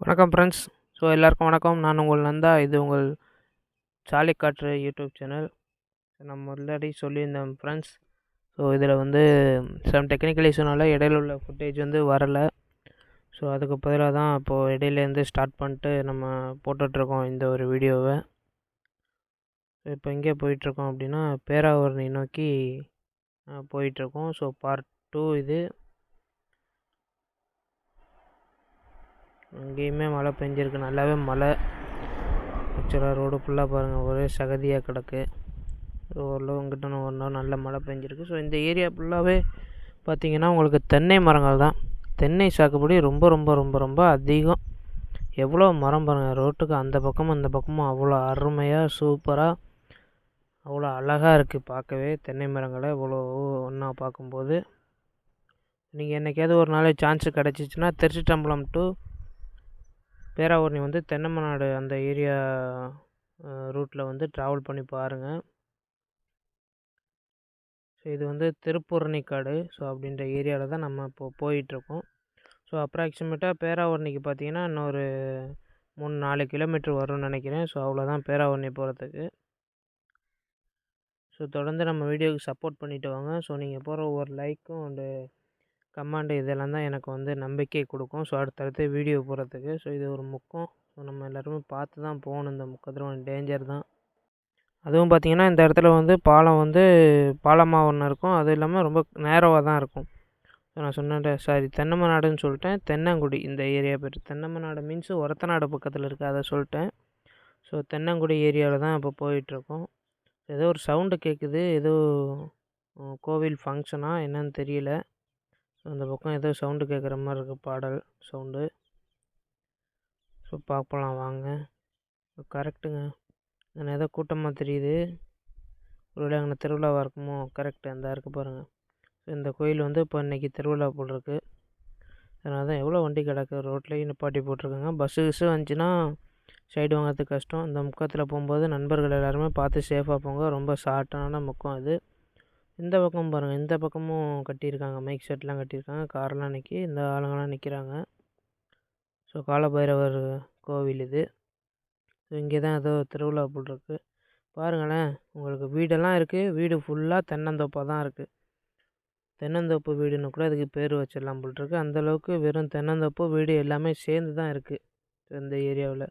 வணக்கம் ஃப்ரெண்ட்ஸ். எல்லாருக்கும் வணக்கம். நான் உங்கள் நந்தா. இது உங்கள் சாலை காற்று யூடியூப் சேனல். நான் முன்னாடி சொல்லியிருந்தேன் ஃப்ரெண்ட்ஸ். இதில் வந்து சம் டெக்னிக்கல் இஷ்யூனால இடையில உள்ள ஃபுட்டேஜ் வந்து வரலை. அதுக்கு பதிலாக தான் இப்போது இடையிலேருந்து ஸ்டார்ட் பண்ணிட்டு நம்ம போட்டுட்ருக்கோம் இந்த ஒரு வீடியோவை. இப்போ எங்கே போயிட்டுருக்கோம் அப்படின்னா, பேராவூரணி நோக்கி போயிட்டுருக்கோம். பார்ட் 2 இது. அங்கேயுமே மழை பெஞ்சிருக்கு, நல்லாவே மழை. ஆக்சுவலாக ரோடு ஃபுல்லாக பாருங்கள், ஒரே சகதியாக கிடக்கு. ஓரளவு இங்கிட்ட ஒரு நாள் நல்ல மழை பெஞ்சிருக்கு. இந்த ஏரியா ஃபுல்லாகவே பார்த்திங்கன்னா உங்களுக்கு தென்னை மரங்கள் தான். தென்னை சாகுபடி ரொம்ப ரொம்ப ரொம்ப ரொம்ப அதிகம். எவ்வளோ மரம் பாருங்கள், ரோட்டுக்கு அந்த பக்கமும் இந்த பக்கமும் அவ்வளோ அருமையாக சூப்பராக அவ்வளோ அழகாக இருக்குது பார்க்கவே. தென்னை மரங்களை இவ்வளோ ஒன்றா பார்க்கும்போது நீங்கள் என்றைக்காவது ஒரு நாள் சான்ஸு கிடச்சிச்சின்னா திருச்சிட்டம்பலம் டு பேராவூரணி வந்து தென்னமநாடு அந்த ஏரியா ரூட்டில் வந்து ட்ராவல் பண்ணி பாருங்கள். இது வந்து திருப்பூரணிக்காடு அப்படின்ற ஏரியாவில் தான் நம்ம இப்போது போயிட்டுருக்கோம். அப்ராக்சிமேட்டாக பேராவூரணிக்கு பார்த்தீங்கன்னா இன்னொரு 3-4 கிலோமீட்டர் வரும்னு நினைக்கிறேன். அவ்வளோதான் பேராவூரணி போகிறதுக்கு. தொடர்ந்து நம்ம வீடியோவுக்கு சப்போர்ட் பண்ணிவிட்டு வாங்க. நீங்கள் போகிற ஒவ்வொரு லைக்கும் அண்டு கமெண்டு இதெல்லாம் தான் எனக்கு வந்து நம்பிக்கை கொடுக்கும் அடுத்தடுத்து வீடியோ போகிறதுக்கு. இது ஒரு முக்கம். நம்ம எல்லோருமே பார்த்து தான் போகணும். இந்த முக்கத்தில் டேஞ்சர் தான். அதுவும் பார்த்திங்கன்னா இந்த இடத்துல வந்து பாலம் வந்து பாலமாக ஒன்று இருக்கும். அதுவும் இல்லாமல் ரொம்ப நேரோவாக தான் இருக்கும். நான் சொன்னேன் தென்னமநாடுன்னு சொல்லிட்டேன். தென்னங்குடி இந்த ஏரியா பேர். தென்னமநாடு மீன்ஸ் ஒரத்தநாடு பக்கத்தில் இருக்குது, அதை சொல்லிட்டேன். தென்னங்குடி ஏரியாவில் தான் இப்போ போயிட்டுருக்கோம். ஏதோ ஒரு சவுண்டு கேட்குது, ஏதோ கோவில் ஃபங்க்ஷனா என்னன்னு தெரியல. அந்த பக்கம் ஏதோ சவுண்டு கேட்குற மாதிரி இருக்குது, பாடல் சவுண்டு. பார்க்கலாம் வாங்க. கரெக்டுங்க, நான் ஏதோ கூட்டமாக தெரியுது. ஒருவேளை அங்கே திருவிழாவாக இருக்குமோ? கரெக்டு, அந்த இருக்குது பாருங்கள். இந்த கோயில் வந்து இப்போ இன்றைக்கி திருவிழா போல் இருக்குது. அதனால தான் எவ்வளோ வண்டி கிடக்கு ரோட்லேயும் நிப்பாட்டி போட்டிருக்காங்க. பஸ்ஸு கிஸ்ஸு வந்துச்சுன்னா சைடு வாங்கிறதுக்கு கஷ்டம். இந்த முக்கத்தில் போகும்போது நண்பர்கள் எல்லாருமே பார்த்து சேஃபாக போங்க. ரொம்ப ஷார்ட்டான முக்கம் அது. இந்த பக்கம் பாருங்கள், இந்த பக்கமும் கட்டியிருக்காங்க, மைக் செட்லாம் கட்டியிருக்காங்க, கார்லாம் நிற்கி, இந்த ஆளுங்கள்லாம் நிற்கிறாங்க. காலபைரவர் கோவில் இது. இங்கே தான் ஏதோ திருவிழா போல் இருக்குது. பாருங்களேன், உங்களுக்கு வீடெல்லாம் இருக்குது. வீடு ஃபுல்லாக தென்னந்தோப்பாக தான் இருக்குது. தென்னந்தோப்பு வீடுன்னு கூட அதுக்கு பேர் வச்சிடலாம் போல்ட்ருக்கு. அந்தளவுக்கு வெறும் தென்னந்தோப்பு வீடு எல்லாமே சேர்ந்து தான் இருக்குது இந்த ஏரியாவில்.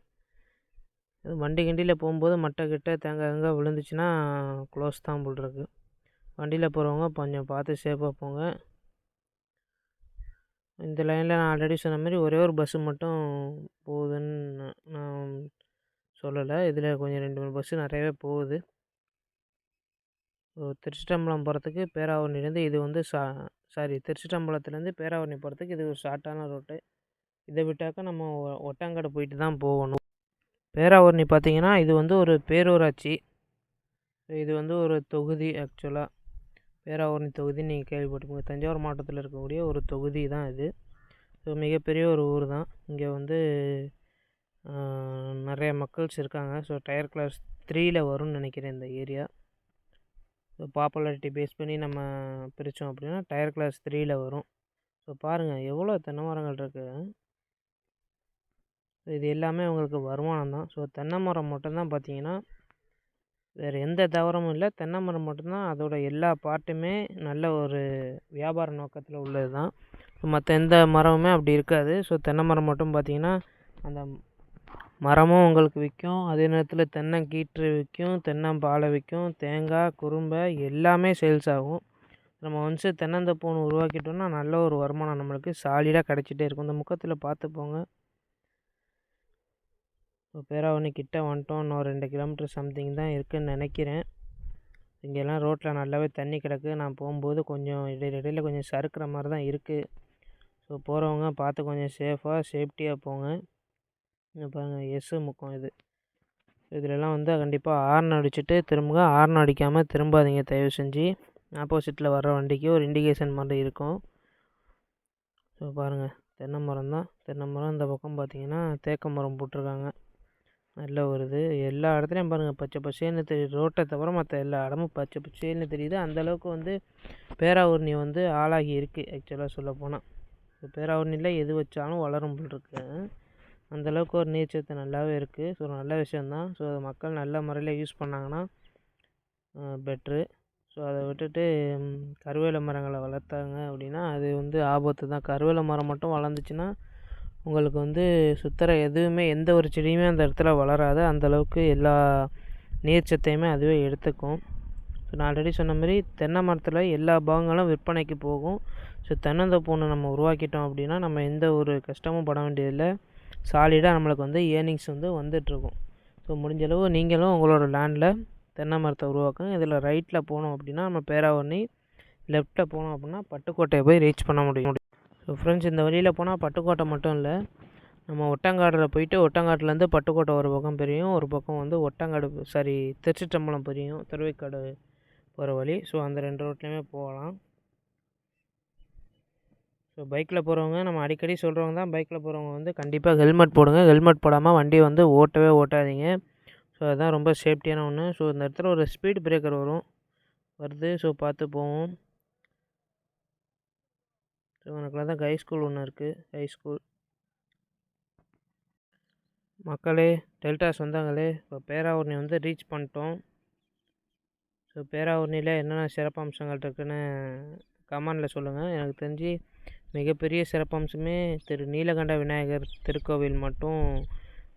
வண்டி கிண்டியில் போகும்போது மட்டை கிட்ட தேங்காய் தேங்காய் விழுந்துச்சுன்னா க்ளோஸ் தான் போல்ட்ருக்கு. வண்டியில் போகிறவங்க கொஞ்சம் பார்த்து சேஃபாக போங்க. இந்த லைனில் நான் ஆல்ரெடி சொன்ன மாதிரி ஒரே ஒரு பஸ்ஸு மட்டும் போகுதுன்னு நான் சொல்லலை. இதில் கொஞ்சம் 2-3 பஸ்ஸு நிறையவே போகுது. திருச்சிட்டம்பலம் போகிறதுக்கு பேராவூரணிலேருந்து இது வந்து திருச்சிட்டம்பலத்துலேருந்து பேராவூரணி போகிறதுக்கு இது ஒரு ஷார்ட்டான ரோட்டு. இதை விட்டாக்கா நம்ம ஒட்டாங்காடு போயிட்டு தான் போகணும். பேராவூரணி பார்த்திங்கன்னா இது வந்து ஒரு பேரூராட்சி. இது வந்து ஒரு தொகுதி. ஆக்சுவலாக பேராவூரணி தொகுதி நீங்கள் கேள்விப்பட்டிருப்பீங்க. தஞ்சாவூர் மாவட்டத்தில் இருக்கக்கூடிய ஒரு தொகுதி தான் இது. மிகப்பெரிய ஒரு ஊர் தான். இங்கே வந்து நிறைய மக்கள்ஸ் இருக்காங்க. டயர் கிளாஸ் 3ல் வரும்னு நினைக்கிறேன் இந்த ஏரியா. பாப்புலாரிட்டி பேஸ் பண்ணி நம்ம பிரித்தோம் அப்படின்னா டயர் கிளாஸ் 3ல் வரும். பாருங்கள் எவ்வளோ தென்னை மரங்கள் இருக்குது. இது எல்லாமே உங்களுக்கு வருமானம் தான். தென்னை மரம் மட்டும்தான் பார்த்திங்கன்னா வேறு எந்த தாவரமும் இல்லை. தென்னை மரம் மட்டும்தான், அதோட எல்லா பார்ட்டுமே நல்ல ஒரு வியாபார நோக்கத்தில் உள்ளது தான். மற்ற எந்த மரமுமே அப்படி இருக்காது. தென்னை மரம் மட்டும் பார்த்திங்கன்னா அந்த மரமும் உங்களுக்கு விற்கும், அதே நேரத்தில் தென்னங்கீற்று விற்கும், தென்னம்பாலை விற்கும், தேங்காய் குறும்பை எல்லாமே சேல்ஸ் ஆகும். நம்ம ஒன்ஸு தென்னந்தோப்பு ஒன்று உருவாக்கிட்டோம்னா நல்ல ஒரு வருமானம் நம்மளுக்கு சாலிடாக கிடச்சிட்டே இருக்கும். இந்த முக்கத்தில் பார்த்து போங்க. பேராவூரணி கிட்ட வந்துட்டோம். இன்னும் 2 கிலோமீட்டர் சம்திங் தான் இருக்குதுன்னு நினைக்கிறேன். இங்கெல்லாம் ரோட்டில் நல்லாவே தண்ணி கிடக்கு. நான் போகும்போது கொஞ்சம் இடையில கொஞ்சம் சறுக்கிற மாதிரி தான் இருக்குது. போகிறவங்க பார்த்து கொஞ்சம் சேஃப்டியாக போங்க. பாருங்கள், எஸ்ஸு முக்கம் இது. இதிலெல்லாம் வந்து கண்டிப்பாக ஹார்ன் அடிச்சுட்டு திரும்புங்க. ஹார்ன் அடிக்காமல் திரும்பாதீங்க தயவு செஞ்சு. ஆப்போசிட்டில் வர்ற வண்டிக்கு ஒரு இண்டிகேஷன் மாதிரி இருக்கும். பாருங்கள், தென்னை மரம் தான். தென்னை மரம் இந்த பக்கம் பார்த்திங்கன்னா தேக்கு மரம் போட்டிருக்காங்க. நல்ல ஒரு இது. எல்லா இடத்துலையும் பாருங்கள் பச்சை பசேல்னு தெரியுது. ரோட்டை தவிர மற்ற எல்லா இடமும் பச்சை பசேல்னு தெரியுது. அந்தளவுக்கு வந்து பேராவூரணி வந்து ஆளாகி இருக்குது. ஆக்சுவலாக சொல்லப்போனால் பேராவூரணியில் எது வச்சாலும் வளரும் போல் இருக்கு. அந்தளவுக்கு ஒரு நீர்ச்சத்து நல்லாவே இருக்குது. ஸோ நல்ல விஷயந்தான். ஸோ அதை மக்கள் நல்ல முறையில் யூஸ் பண்ணாங்கன்னா பெட்ரு. ஸோ அதை விட்டுட்டு கருவேல மரங்களை வளர்த்தாங்க அப்படின்னா அது வந்து ஆபத்து தான். கருவேல மரம் மட்டும் வளர்ந்துச்சுன்னா உங்களுக்கு வந்து சுத்தர எதுவுமே எந்த ஒரு செடியுமே அந்த இடத்துல வளராது. அந்தளவுக்கு எல்லா நீர்ச்சத்தையுமே அதுவே எடுத்துக்கும். ஸோ நான் ஆல்ரெடி சொன்ன மாதிரி தென்னை மரத்தில் எல்லா பாகங்களும் விற்பனைக்கு போகும். ஸோ தென்னந்தோப்பு ஒன்று நம்ம உருவாக்கிட்டோம் அப்படின்னா நம்ம எந்த ஒரு கஷ்டமும் பட வேண்டியதில்லை. சாலிடாக நம்மளுக்கு வந்து ஏர்னிங்ஸ் வந்து வந்துட்டுருக்கும். ஸோ முடிஞ்சளவு நீங்களும் உங்களோட லேண்டில் தென்னை மரத்தை உருவாக்குங்க. இதில் ரைட்டில் போனோம் அப்படின்னா நம்ம பேராவூரணி, லெஃப்ட்டில் போனோம் அப்படின்னா பட்டுக்கோட்டையை போய் ரீச் பண்ண முடியும். ஸோ ஃப்ரெண்ட்ஸ், இந்த வழியில் போனால் பட்டுக்கோட்டை மட்டும் இல்லை, நம்ம ஒட்டங்காடில் போயிட்டு ஒட்டங்காட்டிலேருந்து பட்டுக்கோட்டை ஒரு பக்கம் பிரியும், ஒரு பக்கம் வந்து திருச்சிற்றம்பலம் பிரியும், திருவைக்காடு போகிற வழி. ஸோ அந்த 2 ரோட்லேயுமே போகலாம். ஸோ பைக்கில் போகிறவங்க நம்ம அடிக்கடி சொல்கிறவங்க தான், பைக்கில் போகிறவங்க வந்து கண்டிப்பாக ஹெல்மெட் போடுங்க. ஹெல்மெட் போடாமல் வண்டி வந்து ஓட்டாதீங்க. ஸோ அதுதான் ரொம்ப சேஃப்டியான ஒன்று. ஸோ இந்த இடத்துல ஒரு ஸ்பீட் பிரேக்கர் வருது. ஸோ பார்த்து போவோம். ஸோ எனக்குள்ள தான் ஹை ஸ்கூல் ஒன்று இருக்குது. ஹை ஸ்கூல் மக்களே, டெல்டா சொந்தங்களே, இப்போ பேராவூரணி வந்து ரீச் பண்ணிட்டோம். ஸோ பேராவூரணியில் என்னென்ன சிறப்பம்சங்கள் இருக்குதுன்னு கமெண்டில் சொல்லுங்கள். எனக்கு தெரிஞ்சு மிகப்பெரிய சிறப்பம்சமே திரு நீலகண்ட விநாயகர் திருக்கோவில் மட்டும்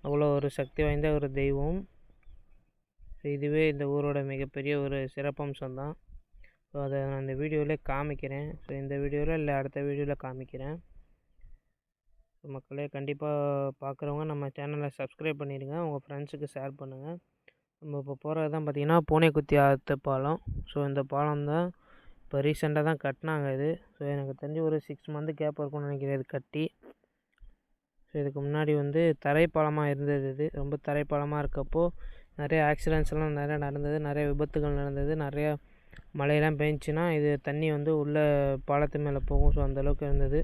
அவ்வளோ ஒரு சக்தி வாய்ந்த ஒரு தெய்வம். இதுவே இந்த ஊரோட மிகப்பெரிய ஒரு சிறப்பம்சம் தான். ஸோ அதை நான் இந்த வீடியோவிலே காமிக்கிறேன். ஸோ இந்த வீடியோவில் இல்லை அடுத்த வீடியோவில் காமிக்கிறேன். ஸோ மக்களே, கண்டிப்பாக பார்க்குறவங்க நம்ம சேனலை சப்ஸ்கிரைப் பண்ணிடுங்க, உங்கள் ஃப்ரெண்ட்ஸுக்கு ஷேர் பண்ணுங்கள். நம்ம இப்போ போகிறது தான் பார்த்திங்கன்னா பூனைக்குத்தி ஆற்று பாலம். ஸோ இந்த பாலம் தான் இப்போ ரீசெண்டாக தான் கட்டினாங்க இது. ஸோ எனக்கு தெரிஞ்சு ஒரு 6 மந்த் கேப் இருக்கும்னு நினைக்கிறேன் இது கட்டி. ஸோ இதுக்கு முன்னாடி வந்து தரைப்பாலமாக இருந்தது. இது ரொம்ப தரைப்பாலமாக இருக்கப்போ நிறைய ஆக்சிடென்ட்ஸ்லாம் நிறையா நடந்தது, நிறைய விபத்துகள் நடந்தது. நிறையா மழையெல்லாம் பெஞ்சுன்னா இது தண்ணி வந்து உள்ளே பாலத்து மேலே போகும். ஸோ அந்தளவுக்கு இருந்தது.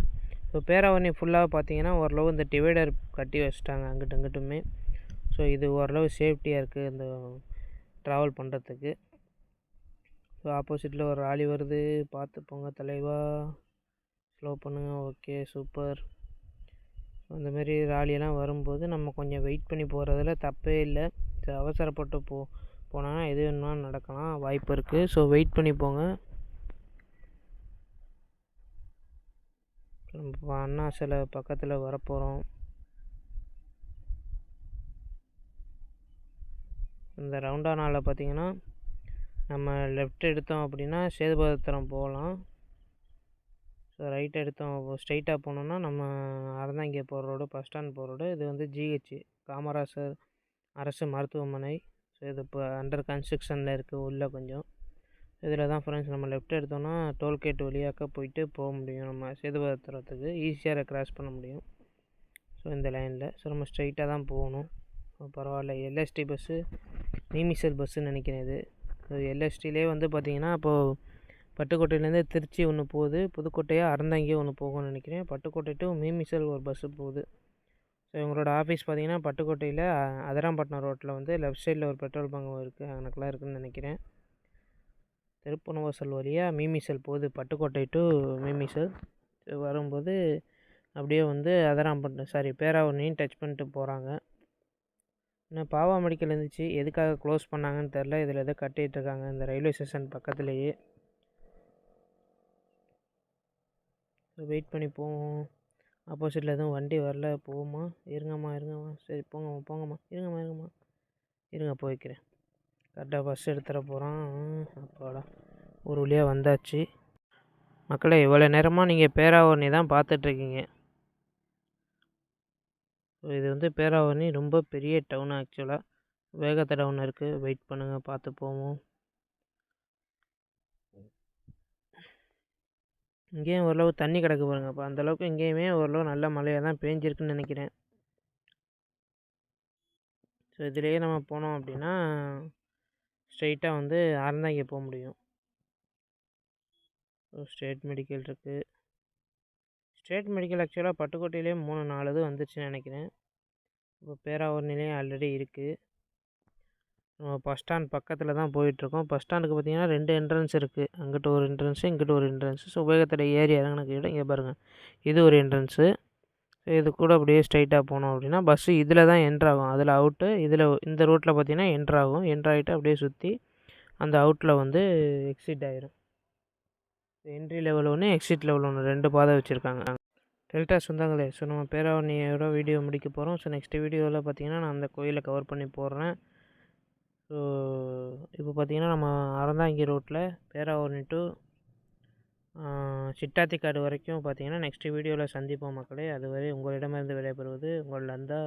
ஸோ பேராவூரணி ஃபுல்லாக பார்த்திங்கன்னா ஓரளவு இந்த டிவைடர் கட்டி வச்சுட்டாங்க அங்கிட்டுமே. ஸோ இது ஓரளவு சேஃப்டியாக இருக்குது இந்த ட்ராவல் பண்ணுறதுக்கு. ஸோ ஆப்போசிட்டில் ஒரு லாரி வருது, பார்த்து போங்க தலைவா, ஸ்லோ பண்ணுங்கள். Okay, super. அந்தமாரி ராலியெல்லாம் வரும்போது நம்ம கொஞ்சம் வெயிட் பண்ணி போகிறதுல தப்பே இல்லை. அவசரப்பட்டு போனாங்கன்னா எது வேணும்னாலும் நடக்கலாம், வாய்ப்பு இருக்குது. ஸோ வெயிட் பண்ணி போங்க. நம்ம அண்ணா சிலை பக்கத்தில் வரப்போகிறோம். இந்த ரவுண்டானாவில் பார்த்திங்கன்னா நம்ம லெஃப்ட் எடுத்தோம் அப்படின்னா சேதுபத்திரம் போகலாம். ஸோ ரைட் எடுத்தோம் ஸ்ட்ரைட்டாக போனோம்னா நம்ம அறந்தாங்கி போகிற ரோடு, பஸ் ஸ்டாண்ட் போகிற ரோடு. இது வந்து ஜிஹெச் காமராசர் அரசு மருத்துவமனை. ஸோ இது இப்போ அண்டர் கன்ஸ்ட்ரக்ஷனில் இருக்குது உள்ளே கொஞ்சம். இதில் தான் ஃப்ரெண்ட்ஸ் நம்ம லெஃப்ட் எடுத்தோன்னா டோல்கேட் வழியாக்க போக முடியும். நம்ம சேதுபத்திரத்துக்கு ஈஸியாக கிராஸ் பண்ண முடியும். ஸோ இந்த லைனில் ஸோ நம்ம ஸ்ட்ரைட்டாக தான் போகணும். பரவாயில்ல, எல்எஸ்டி பஸ்ஸு மீமிசல் பஸ்ஸுன்னு நினைக்கிறேன் இது. ஸோ எல்எஸ்டிலே வந்து பார்த்திங்கன்னா இப்போது பட்டுக்கோட்டையிலேருந்து திருச்சி ஒன்று போகுது, புதுக்கோட்டையாக அறந்தாங்கி ஒன்று போகும்னு நினைக்கிறேன். பட்டுக்கோட்டை டு மீமிசல் ஒரு பஸ்ஸு போகுது. ஸோ இவங்களோட ஆஃபீஸ் பார்த்திங்கன்னா பட்டுக்கோட்டையில் அதிராம்பட்டினம் ரோட்டில் வந்து லெஃப்ட் சைடில் ஒரு பெட்ரோல் பங்க் இருக்குது, அங்கனக்குலாம் இருக்குதுன்னு நினைக்கிறேன். திருப்பனவாசல் வழியாக மீமிசல் போகுது, பட்டுக்கோட்டை டு மீமிசல். வரும்போது அப்படியே வந்து பேராவூரணியும் டச் பண்ணிட்டு போகிறாங்க. இன்னும் பாவா மெடிக்கல் இருந்துச்சு, எதுக்காக க்ளோஸ் பண்ணாங்கன்னு தெரில. இதில் எதோ கட்டிகிட்ருக்காங்க இந்த ரயில்வே ஸ்டேஷன் பக்கத்துலேயே. வெயிட் பண்ணி போவோம். ஆப்போசிட்டில் எதுவும் வண்டி வரல, போவோமா? இருங்கம்மா. சரி போங்கம்மா. இருங்க போய்க்கிறேன். கரெக்டாக பஸ் எடுத்துகிற போகிறான். அப்பாடா, ஒரு வழியாக வந்தாச்சு. மக்களே, இவ்வளோ நேரமாக நீங்கள் பேராவூரணி தான் பார்த்துட்ருக்கீங்க. ஸோ இது வந்து பேராவூரணி ரொம்ப பெரிய டவுன் ஆக்சுவலாக. வேகத்தை டவுன் இருக்குது, வெயிட் பண்ணுங்கள், பார்த்து போவோம். இங்கேயும் ஓரளவு தண்ணி கிடக்கு பாருங்க. அப்போ அந்தளவுக்கு இங்கேயுமே ஓரளவு நல்ல மழையாக தான் பேஞ்சிருக்குன்னு நினைக்கிறேன். ஸோ இதுலேயே நம்ம போனோம் அப்படின்னா ஸ்ட்ரைட்டாக வந்து அறந்தாங்கி போக முடியும். ஸோ ஸ்டேட் மெடிக்கல் இருக்குது. ஸ்டேட் மெடிக்கல் ஆக்சுவலாக பட்டுக்கோட்டையிலே 3-4 இது வந்துருச்சுன்னு நினைக்கிறேன். இப்போ பேராவூரணிலேயும் ஆல்ரெடி இருக்குது. நம்ம பஸ் ஸ்டாண்ட் பக்கத்தில் தான் போயிட்டுருக்கோம். பஸ் ஸ்டாண்டுக்கு பார்த்திங்கன்னா 2 என்ட்ரன்ஸ் இருக்குது. அங்கிட்ட ஒரு என்ட்ரன்ஸு, இங்கிட்ட ஒரு என்ட்ரன்ஸு. ஸோ வேகத்தடை ஏறி இறங்கினக்கு இடம் இங்கே பாருங்கள், இது ஒரு என்ட்ரன்ஸு. ஸோ இது கூட அப்படியே ஸ்ட்ரைட்டாக போனோம் அப்படின்னா பஸ்ஸு இதில் தான் என்ட்ராகும். அதில் அவுட்டு, இதில் இந்த ரூட்டில் பார்த்தீங்கன்னா என்ட்ராகும். என்ட்ராகிட்டு அப்படியே சுற்றி அந்த அவுட்டில் வந்து எக்ஸிட் ஆயிரும். என்ட்ரி லெவல் ஒன்று, எக்ஸிட் லெவல் ஒன்று 2 பாதை வச்சுருக்காங்க. டெல்டா சொந்தங்களே, ஸோ நம்ம பேராவூரணியோட வீடியோ முடிக்க போகிறோம். ஸோ நெக்ஸ்ட் வீடியோவில் பார்த்தீங்கன்னா நான் அந்த கோயிலை கவர் பண்ணி போடுறேன். ஸோ இப்போ பார்த்தீங்கன்னா நம்ம அறந்தாங்கி ரோட்டில் பேராவூரணி டு சிட்டாத்திக்காடு வரைக்கும் பார்த்தீங்கன்னா நெக்ஸ்ட் வீடியோவில் சந்திப்போம் மக்களே. அதுவரை உங்களிடமிருந்து விடைபெறுவது உங்கள் நந்தா.